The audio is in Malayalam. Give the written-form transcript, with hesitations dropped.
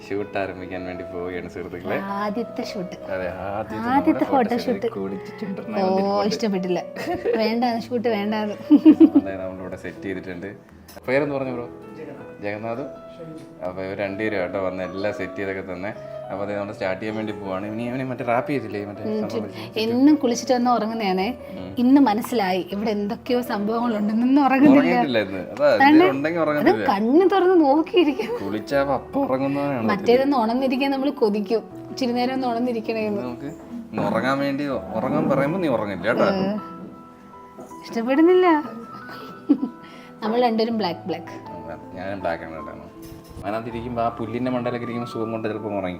ഷൂട്ട് ആരംഭിക്കാൻ വേണ്ടി പോവുകയാണ് സുഹൃത്തുക്കളെ. ആദ്യത്തെ ഷൂട്ട്, അതെ, ആദ്യത്തെ ഫോട്ടോഷൂട്ട്. കുളിച്ചിട്ടുണ്ടെന്ന് ഓ, ഇഷ്ടപ്പെട്ടില്ല, വേണ്ട ഷൂട്ട് വേണ്ടാന്ന്. നമ്മളിവിടെ സെറ്റ് ചെയ്തിട്ടുണ്ട്. പേരെന്ന് പറഞ്ഞു ബ്രോ? ജഗന്നാഥ്. അപ്പോൾ ഇവർ രണ്ടുപേരും കേട്ടോ വന്ന് എല്ലാം സെറ്റ് ചെയ്തൊക്കെ തന്നെ. അപ്പോൾ അത് നമ്മൾ സ്റ്റാർട്ട് ചെയ്യാൻ വേണ്ടി പോവാണ്. ഇനി മറ്റേ റാപ്പ് ചെയ്തില്ലേ മറ്റേ എന്നും കുളിച്ചിട്ട് വന്ന് ഉറങ്ങുന്നതാണേ. ഇന്ന് മനസ്സിലായി ഇവിടെ എന്തൊക്കെയോ സംഭവങ്ങളുണ്ട്. ഇന്ന് ഉറങ്ങുന്നില്ല, കണ്ണ് തുറന്ന് നോക്കിയിരിക്കും. കുളിച്ചാ അപ്പം ഉറങ്ങുന്നവനാണ്. മറ്റേതൊന്ന് ഉണർന്നിരിക്കാൻ നമ്മൾ കൊതിക്കും, ഇച്ചിരി നേരം ഒന്ന് ഉണർന്നിരിക്കണേന്ന്. നമുക്ക് ഉറങ്ങാൻ വേണ്ടി ഉറങ്ങാൻ പറയുമ്പോൾ നീ ഉറങ്ങില്ല കേട്ടോ. ഇഷ്ടപ്പെടുന്നില്ല. നമ്മൾ രണ്ടുപേരും ബ്ലാക്ക്. ഞാനും ബ്ലാക്ക് ആണ് കേട്ടോ. അതിനകത്തിരിക്കുമ്പോൾ ആ പുല്ലിന്റെ മണ്ടയിലൊക്കെ ഇരിക്കുമ്പോൾ സുഖം കൊണ്ട് ചിലപ്പോൾ ഉറങ്ങി.